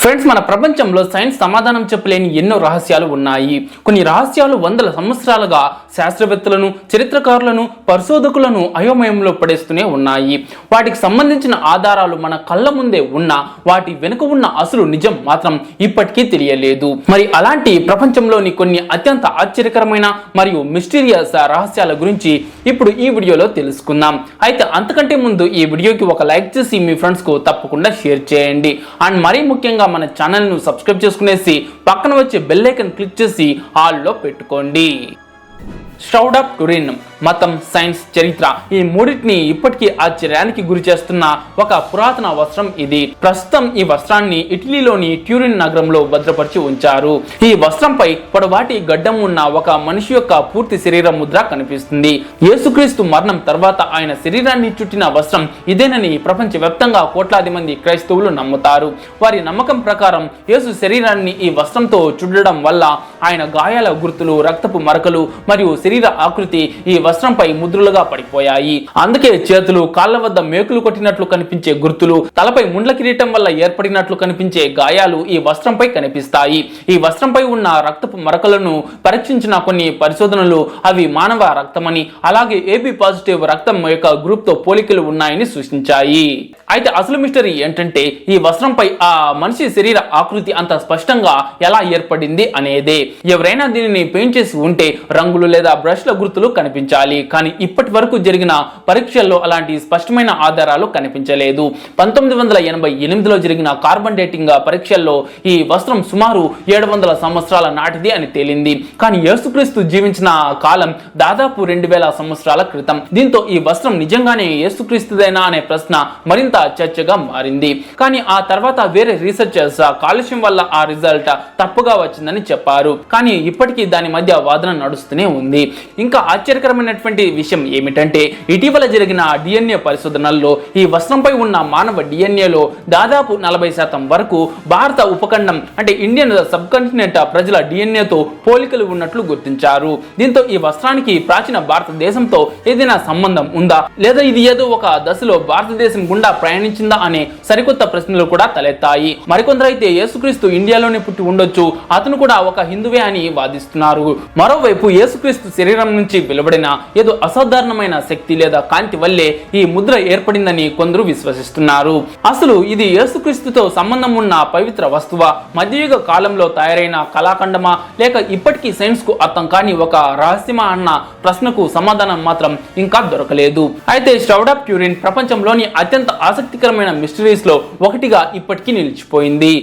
Friends, మన ప్రపంచంలో science సమాధానం చెప్పలేని ఎన్నో రహస్యాలు ఉన్నాయి. కొన్ని రహస్యాలు వందల సంవత్సరాలుగా శాస్త్రవేత్తలను, చరిత్రకారులను, పరిశోధకులను అయోమయంలో పడేస్తూనే ఉన్నాయి. వాటికి సంబంధించిన ఆధారాలు మన కళ్ళ ముందే ఉన్నా వాటి వెనుక ఉన్న అసలు నిజం మాత్రం ఇప్పటికీ తెలియలేదు. మరి అలాంటి ప్రపంచంలోని కొన్ని అత్యంత ఆశ్చర్యకరమైన మరియు మిస్టీరియస్ రహస్యాల గురించి ఇప్పుడు ఈ వీడియోలో తెలుసుకుందాం. అయితే అంతకంటే ముందు ఈ వీడియోకి ఒక లైక్ చేసి మీ ఫ్రెండ్స్ కు తప్పకుండా షేర్ చేయండి. అండ్ మరీ ముఖ్యంగా మన ఛానల్ ను సబ్స్క్రైబ్ చేసుకునేసి పక్కన వచ్చే బెల్ ఐకాన్ క్లిక్ చేసి ఆల్ లో పెట్టుకోండి. షరౌడ్ ఆఫ్ ట్యూరిన్, మతం, సైన్స్, చరిత్ర ఈ మూడింటిని ఇప్పటికీ ఆశ్చర్యానికి గురి చేస్తున్న ఒక పురాతన వస్త్రం ఇది. ప్రస్తుతం ఈ వస్త్రాన్ని ఇటలీలోని ట్యూరిన్ నగరంలో భద్రపరిచి ఉంచారు. ఈ వస్త్రంపై పొడవాటి గడ్డం ఉన్న ఒక మనిషి యొక్క పూర్తి శరీర ముద్ర కనిపిస్తుంది. యేసుక్రీస్తు మరణం తర్వాత ఆయన శరీరాన్ని చుట్టిన వస్త్రం ఇదేనని ప్రపంచవ్యాప్తంగా కోట్లాది మంది క్రైస్తవులు నమ్ముతారు. వారి నమ్మకం ప్రకారం యేసు శరీరాన్ని ఈ వస్త్రంతో చుట్టడం వల్ల ఆయన గాయాల గుర్తులు, రక్తపు మరకలు మరియు శరీర ఆకృతి ఈ వస్త్రంపై ముద్రలుగా పడిపోయాయి. అందుకే చేతులు, కాళ్ల వద్ద మేకులు కొట్టినట్లు కనిపించే గుర్తులు, తలపై ముండ్ల కిరీటం వల్ల ఏర్పడినట్లు కనిపించే గాయాలు ఈ వస్త్రంపై కనిపిస్తాయి. ఈ వస్త్రంపై ఉన్న రక్తపు మరకలను పరీక్షించిన కొన్ని పరిశోధనలు అవి మానవ రక్తమని, అలాగే ఏబీ పాజిటివ్ రక్తం యొక్క గ్రూప్ తో పోలికలు ఉన్నాయని సూచించాయి. అయితే అసలు మిస్టరీ ఏంటంటే ఈ వస్త్రంపై ఆ మనిషి శరీర ఆకృతి అంత స్పష్టంగా ఎలా ఏర్పడింది అనేదే. ఎవరైనా దీనిని పెయింట్ చేసి ఉంటే రంగులు లేదా బ్రష్ల గుర్తులు కనిపించాలి. కానీ ఇప్పటి వరకు జరిగిన పరీక్షల్లో అలాంటి స్పష్టమైన ఆధారాలు కనిపించలేదు. 1988లో జరిగిన కార్బన్ డేటింగ్ పరీక్షల్లో ఈ వస్త్రం సుమారు 700 సంవత్సరాల నాటిది అని తేలింది. కానీ యేసుక్రీస్తు జీవించిన కాలం దాదాపు 2000 సంవత్సరాల క్రితం. దీంతో ఈ వస్త్రం నిజంగానే యేసుక్రీస్తుదేనా అనే ప్రశ్న మరింత చర్చగా మారింది. కానీ ఆ తర్వాత వేరే రీసెర్చర్స్ కాలుష్యం వల్ల ఆ రిజల్ట్ తప్పుగా వచ్చిందని చెప్పారు. కానీ ఇప్పటికీ దాని మధ్య వాదన నడుస్తూనే ఉంది. ఇంకా ఆశ్చర్యకరమైనటువంటి విషయం ఏమిటంటే ఇటీవల జరిగిన డిఎన్ఏ పరిశోధనల్లో ఈ వస్త్రంపై ఉన్న మానవ డిఎన్ఏలో దాదాపు 40% వరకు భారత ఉపఖండం అంటే ఇండియన్ సబ్ కాంటినెంట్ ప్రజల డిఎన్ఏతో పోలికలు ఉన్నట్లు గుర్తించారు. దీంతో ఈ వస్త్రానికి ప్రాచీన భారతదేశంతో ఏదైనా సంబంధం ఉందా, లేదా ఇది ఏదో ఒక దశలో భారతదేశం గుండా ప్రయాణించిందా అనే సరికొత్త ప్రశ్నలు కూడా తలెత్తాయి. మరికొందరైతే యేసుక్రీస్తు ఇండియాలోనే పుట్టి ఉండొచ్చు, అతను కూడా ఒక హిందువే అని వాదిస్తున్నారు. మరోవైపు యేసుక్రీస్తు శరీరం నుంచి వెలువడిన ఏదో అసాధారణమైన శక్తి లేదా కాంతి వల్లే ఈ ముద్ర ఏర్పడిందని కొందరు విశ్వసిస్తున్నారు. అసలు ఇది యేసుక్రీస్తుతో సంబంధం ఉన్న పవిత్ర వస్తువా, మధ్యయుగ కాలంలో తయారైన కళాఖండమా, లేక ఇప్పటికీ సైన్స్ కు అర్థం కాని ఒక రహస్యమా అన్న ప్రశ్నకు సమాధానం మాత్రం ఇంకా దొరకలేదు. అయితే షరౌడ్ ఆఫ్ ట్యూరిన్ ప్రపంచంలోని అత్యంత ఆసక్తికరమైన మిస్టరీస్ లో ఒకటిగా ఇప్పటికీ నిలిచిపోయింది.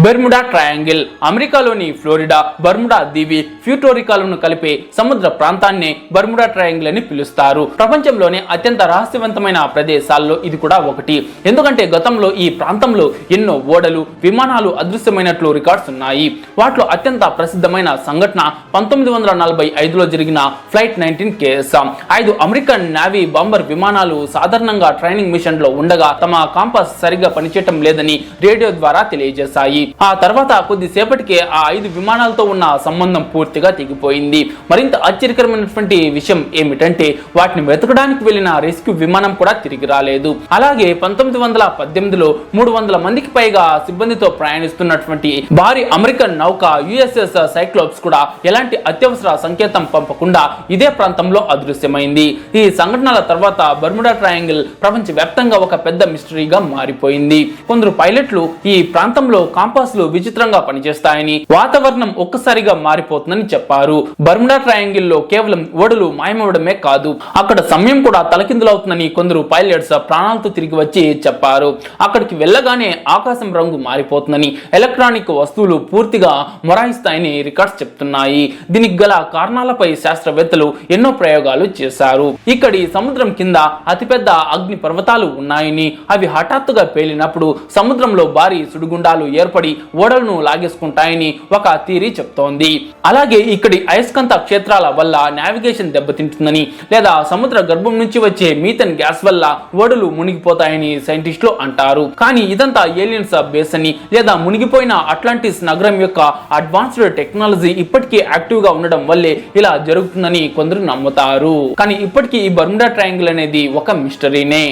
బెర్ముడా ట్రయాంగిల్, అమెరికాలోని ఫ్లోరిడా, బర్ముడా దీవి, ప్యూర్టోరికాలను కలిపే సముద్ర ప్రాంతాన్ని బెర్ముడా ట్రయాంగిల్ అని పిలుస్తారు. ప్రపంచంలోనే అత్యంత రహస్యవంతమైన ప్రదేశాల్లో ఇది కూడా ఒకటి. ఎందుకంటే గతంలో ఈ ప్రాంతంలో ఎన్నో ఓడలు, విమానాలు అదృశ్యమైనట్లు రికార్డ్స్ ఉన్నాయి. వాటిలో అత్యంత ప్రసిద్ధమైన సంఘటన 1945లో జరిగిన flight 19 case. 5 American navy bomber విమానాలు సాధారణంగా ట్రైనింగ్ మిషన్ లో ఉండగా తమ కాంపాస్ సరిగా పనిచేయటం లేదని రేడియో ద్వారా తెలియజేశాయి. ఆ తర్వాత కొద్దిసేపటికే ఆ 5 విమానాలతో ఉన్న సంబంధం పూర్తిగా తెగిపోయింది. మరింత ఆశ్చర్యకరమైనటువంటి విషయం ఏమిటంటే వాటిని వెతకడానికి వెళ్లిన రెస్క్యూ విమానం కూడా తిరిగి రాలేదు. అలాగే 1918లో 300 మందికి పైగా సిబ్బందితో ప్రయాణిస్తున్నటువంటి భారీ అమెరికన్ నౌక యుఎస్ఎస్ సైక్లోప్స్ కూడా ఎలాంటి అత్యవసర సంకేతం పంపకుండా ఇదే ప్రాంతంలో అదృశ్యమైంది. ఈ సంఘటనల తర్వాత బెర్ముడా ట్రయాంగిల్ ప్రపంచ వ్యాప్తంగా ఒక పెద్ద మిస్టరీగా మారిపోయింది. కొందరు పైలట్లు ఈ ప్రాంతంలో కాంపాస్లు విచిత్రంగా పనిచేస్తాయని, వాతావరణం ఒక్కసారిగా మారిపోతుందని చెప్పారు. బెర్ముడా ట్రయాంగిల్ లో కేవలం ఓడలు మాయమవడమే కాదు, అక్కడ సమయం కూడా తలకిందులవుతుందని కొందరు పైలట్స్ ప్రాణాలతో తిరిగి వచ్చి చెప్పారు. అక్కడికి వెళ్ళగానే ఆకాశం రంగు మారిపోతుందని, ఎలక్ట్రానిక్ వస్తువులు పూర్తిగా మొరాయిస్తాయని రికార్డ్స్ చెప్తున్నాయి. దీనికి గల కారణాలపై శాస్త్రవేత్తలు ఎన్నో ప్రయోగాలు చేశారు. ఇక్కడి సముద్రం కింద అతిపెద్ద అగ్ని పర్వతాలు ఉన్నాయని, అవి హఠాత్తుగా పేలినప్పుడు సముద్రంలో భారీ సుడిగుండాలు ఏర్పడి ఓడలను లాగేసుకుంటాయని ఒక థియరీ చెప్తోంది. అలాగే ఇక్కడి అయస్కాంత క్షేత్రాల వల్ల నావిగేషన్ దెబ్బతింటుందని, లేదా సముద్ర గర్భం నుంచి వచ్చే మీథేన్ గ్యాస్ వల్ల ఓడలు మునిగిపోతాయని సైంటిస్టులు అంటారు. కానీ ఇదంతా ఏలియన్స్ బేస్ అని, లేదా మునిగిపోయిన అట్లాంటిస్ నగరం యొక్క అడ్వాన్స్డ్ టెక్నాలజీ ఇప్పటికీ యాక్టివ్ గా ఉండడం వల్లే ఇలా జరుగుతుందని కొందరు నమ్ముతారు. కానీ ఇప్పటికీ ఈ బెర్ముడా ట్రయాంగిల్ అనేది ఒక మిస్టరీనే.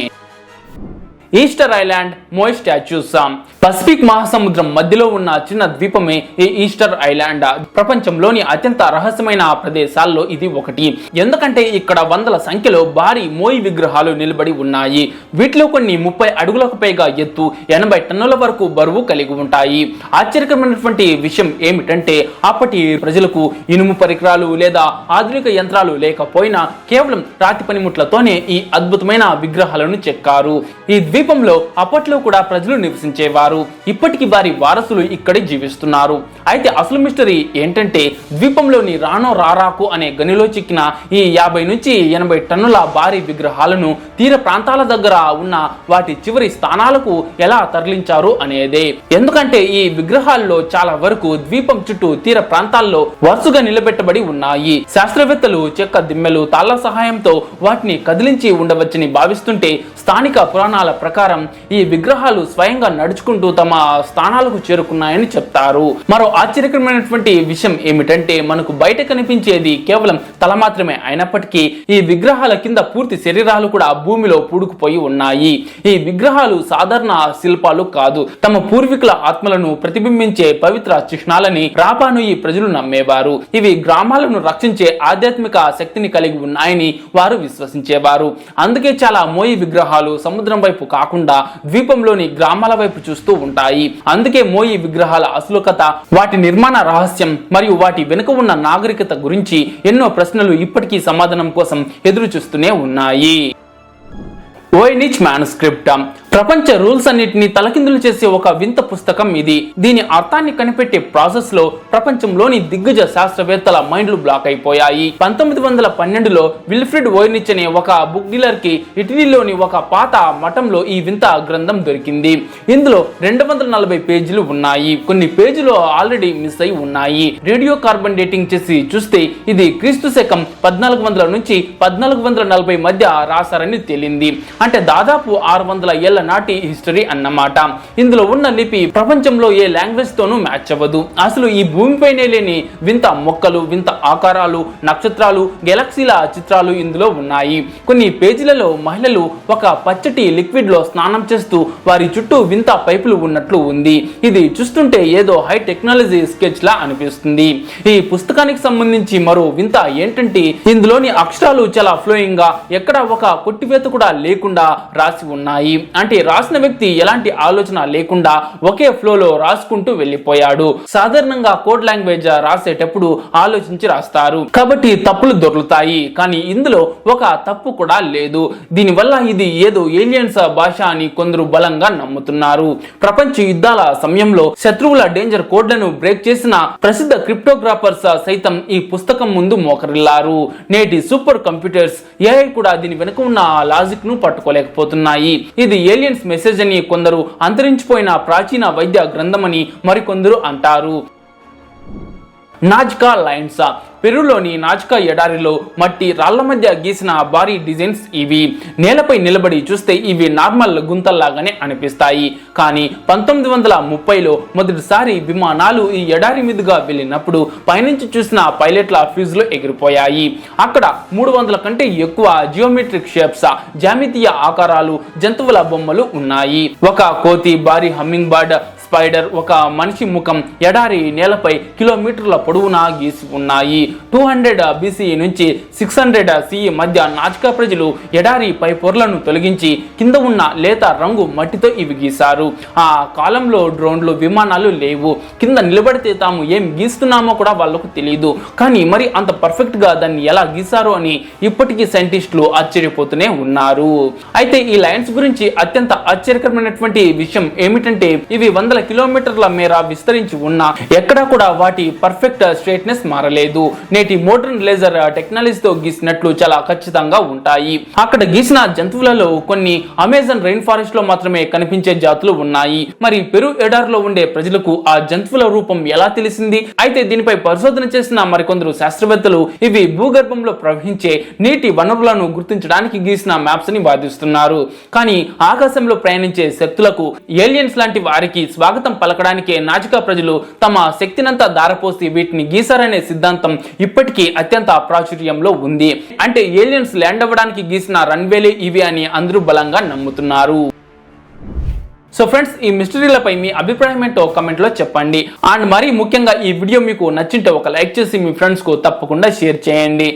Easter island moai statues. Pacific మహాసముద్రం మధ్యలో ఉన్న చిన్న ద్వీపమే ఈ ఈస్టర్ ఐలాండ్. ప్రపంచంలోని అత్యంత రహస్యమైన ప్రదేశాల్లో ఇది ఒకటి. ఎందుకంటే ఇక్కడ వందల సంఖ్యలో భారీ మోయి విగ్రహాలు నిలబడి ఉన్నాయి. వీటిలో కొన్ని 30 అడుగులకు పైగా ఎత్తు, 80 టన్నుల వరకు బరువు కలిగి ఉంటాయి. ఆశ్చర్యకరమైనటువంటి విషయం ఏమిటంటే అప్పటి ప్రజలకు ఇనుము పరికరాలు లేదా ఆధునిక యంత్రాలు లేకపోయినా కేవలం రాతి పనిముట్లతోనే ఈ అద్భుతమైన విగ్రహాలను చెక్కారు. ఈ ద్వీపంలో అప్పట్లో కూడా ప్రజలు నివసించేవారు. ఇప్పటికి వారి వారసులు ఇక్కడే జీవిస్తున్నారు. అయితే అసలు మిస్టరీ ఏంటంటే ద్వీపంలోని రానో రారాకు అనే గనిలో చిక్కిన ఈ 50 నుంచి 80 టన్నుల భారీ విగ్రహాలను తీర ప్రాంతాల దగ్గర ఉన్న వాటి చివరి స్థానాలకు ఎలా తరలించారు అనేదే. ఎందుకంటే ఈ విగ్రహాల్లో చాలా వరకు ద్వీపం చుట్టూ తీర ప్రాంతాల్లో వరుసగా నిలబెట్టబడి ఉన్నాయి. శాస్త్రవేత్తలు చెక్క దిమ్మెలు తాళ్ల సహాయంతో వాటిని కదిలించి ఉండవచ్చని భావిస్తుంటే స్థానిక పురాణాల ప్రకారం ఈ విగ్రహాలు స్వయంగా నడుచుకుంటూ తమ స్థానాలకు చేరుకున్నాయని చెప్తారు. మరో ఆశ్చర్యకరమైనటువంటి విషయం ఏమిటంటే మనకు బయట కనిపించేది కేవలం తల మాత్రమే అయినప్పటికీ ఈ విగ్రహాల కింద పూర్తి శరీరాలు కూడా భూమిలో పూడుకుపోయి ఉన్నాయి. ఈ విగ్రహాలు సాధారణ శిల్పాలు కాదు, తమ పూర్వీకుల ఆత్మలను ప్రతిబింబించే పవిత్ర చిహ్నాలని రాపానుయి ప్రజలు నమ్మేవారు. ఇవి గ్రామాలను రక్షించే ఆధ్యాత్మిక శక్తిని కలిగి ఉన్నాయని వారు విశ్వసించేవారు. అందుకే చాలా మోయి విగ్రహాలు సముద్రం వైపు కాకుండా ద్వీపంలోని గ్రామాల వైపు చూస్తూ ఉంటాయి. అందుకే మోయి విగ్రహాల అసలు కథ, వాటి నిర్మాణ రహస్యం మరియు వాటి వెనుక ఉన్న నాగరికత గురించి ఎన్నో ప్రశ్నలు ఇప్పటికీ సమాధానం కోసం ఎదురు చూస్తూనే ఉన్నాయి. ఓయినిచ్ మ్యానుస్క్రిప్ట్ ప్రపంచ రూల్స్ అన్నిటిని తలకిందులు చేసే ఒక వింత పుస్తకం ఇది. దీని అర్థాన్ని కనిపెట్టే ప్రాసెస్ లో ప్రపంచంలోని దిగ్గజ శాస్త్రవేత్తల మైండ్లు బ్లాక్ అయిపోయాయి. 1912లో విల్ఫ్రిడ్ ఓయినిచ్ అనే ఒక బుక్ డీలర్ కి ఇటలీలోని ఒక పాత మఠంలో ఈ వింత గ్రంథం దొరికింది. ఇందులో 240 పేజీలు ఉన్నాయి. కొన్ని పేజీలు ఆల్రెడీ మిస్ అయి ఉన్నాయి. రేడియో కార్బన్ డేటింగ్ చేసి చూస్తే ఇది క్రీస్తు శకం 1400 నుంచి 1440 మధ్య రాశారని తేలింది. అంటే దాదాపు 600 ఏళ్ల నాటి హిస్టరీ అన్నమాట. ఇందులో ఉన్న లిపి ప్రపంచంలో ఏ లాంగ్వేజ్ తోనూ మ్యాచ్ అవ్వదు. అసలు ఈ భూమిపైనే లేని వింత మొక్కలు, వింత ఆకారాలు, నక్షత్రాలు, గెలాక్సీల చిత్రాలు ఇందులో ఉన్నాయి. కొన్ని పేజీలలో మహిళలు ఒక పచ్చటి లిక్విడ్ లో స్నానం చేస్తూ వారి చుట్టూ వింత పైపులు ఉన్నట్లు ఉంది. ఇది చూస్తుంటే ఏదో హై టెక్నాలజీ స్కెచ్ లా అనిపిస్తుంది. ఈ పుస్తకానికి సంబంధించి మరో వింత ఏంటంటే ఇందులోని అక్షరాలు చాలా ఫ్లోయింగ్ గా, ఎక్కడ ఒక కొట్టివేత కూడా లేకుండా రాసి ఉన్నాయి. అంటే రాసిన వ్యక్తి ఎలాంటి ఆలోచన లేకుండా ఒకే ఫ్లోలో రాసుకుంటూ వెళ్ళిపోయాడు. సాధారణంగా కోడ్ లాంగ్వేజ్ రాసేటప్పుడు ఆలోచించి రాస్తారు కాబట్టి తప్పులు దొరుకుతాయి. కానీ ఇందులో ఒక తప్పు కూడా లేదు. దీనివల్ల ఇది ఏదో ఏలియన్స్ భాష అని కొందరు బలంగా నమ్ముతున్నారు. ప్రపంచ యుద్ధాల సమయంలో శత్రువుల డేంజర్ కోడ్లను బ్రేక్ చేసిన ప్రసిద్ధ క్రిప్టోగ్రాఫర్స్ సైతం ఈ పుస్తకం ముందు మోకరిల్లారు. నేటి సూపర్ కంప్యూటర్స్, ఏఐ కూడా దీని వెనుక ఉన్న లాజిక్ ను పట్టుకోలేకపోతున్నాయి. ఇది ఏలియన్స్ మెసేజ్ అని కొందరు, అంతరించిపోయిన ప్రాచీన వైద్య గ్రంథమని మరికొందరు అంటారు. నాజ్కా లైన్స్ పెరులోని నాజ్కా ఎడారిలో మట్టి రాళ్ల మధ్య గీసిన భారీ డిజైన్స్ ఇవి. నేలపై నిలబడి చూస్తే ఇవి నార్మల్ గుంతల్లాగానే అనిపిస్తాయి. కానీ 1930లో మొదటిసారి విమానాలు ఈ ఎడారి మీదుగా వెళ్ళినప్పుడు పైనుంచి చూసిన పైలట్ల ఫ్యూజ్లు ఎగిరిపోయాయి. అక్కడ 300 కంటే ఎక్కువ జియోమెట్రిక్ షేప్స్, జ్యామితీయ ఆకారాలు, జంతువుల బొమ్మలు ఉన్నాయి. ఒక కోతి, భారీ హమ్మింగ్ బర్డ్, స్పైడర్, ఒక మనిషి ముఖం ఎడారి నేలపై కిలోమీటర్ల పొడవునా గీసి ఉన్నాయి. 200 BCE నుంచి 600 CE మధ్య నాజ్కా ప్రజలు ఎడారి పై పొరలను తొలగించి కింద ఉన్న లేత రంగు మట్టితో ఇవి గీశారు. ఆ కాలంలో డ్రోన్లు, విమానాలు లేవు. కింద నిలబడితే తాము ఏం గీస్తున్నామో కూడా వాళ్ళకు తెలియదు. కానీ మరి అంత పర్ఫెక్ట్ గా దాన్ని ఎలా గీశారు అని ఇప్పటికీ సైంటిస్టులు ఆశ్చర్యపోతూనే ఉన్నారు. అయితే ఈ లైన్స్ గురించి అత్యంత ఆశ్చర్యకరమైనటువంటి విషయం ఏమిటంటే ఇవి 100 కిలోమీటర్ల మేర విస్తరించి ఉన్నా ఎక్కడా కూడా వాటి పర్ఫెక్ట్ స్ట్రైట్నెస్ మారలేదు. నేటి మోడర్న్ లేజర్ టెక్నాలజీతో గీసినట్లు చాలా ఖచ్చితంగా ఉంటాయి. అక్కడ గీసిన జంతువులలో కొన్ని అమెజాన్ రెయిన్ ఫారెస్ట్ లో మాత్రమే కనిపించే జాతులు ఉన్నాయి. మరి పెరు ఎడారిలో ఉండే ప్రజలకు ఆ జంతువుల రూపం ఎలా తెలిసింది? అయితే దీనిపై పరిశోధన చేసిన మరికొందరు శాస్త్రవేత్తలు ఇవి భూగర్భంలో ప్రవహించే నీటి వనరులను గుర్తించడానికి గీసిన మ్యాప్స్ అని వాదిస్తున్నారు. కానీ ఆకాశంలో ప్రయాణించే శక్తులకు, ఏలియన్స్ లాంటి వారికి స్వాగతం పలకడానికే నాజికా ప్రజలు తమ శక్తినంతా దారపోసి వీటిని గీశారనే సిద్ధాంతం ఇప్పటికీ అత్యంత ప్రాచుర్యంలో ఉంది. అంటే ఏలియన్స్ ల్యాండ్ అవ్వడానికి గీసిన రన్వేలే ఇవి అని అందరూ బలంగా నమ్ముతున్నారు. సో ఫ్రెండ్స్, ఈ మిస్టరీలపై మీ అభిప్రాయం ఏంటో కమెంట్ లో చెప్పండి. అండ్ మరీ ముఖ్యంగా ఈ వీడియో మీకు నచ్చింటే ఒక లైక్ చేసి మీ ఫ్రెండ్స్ కు తప్పకుండా షేర్ చేయండి.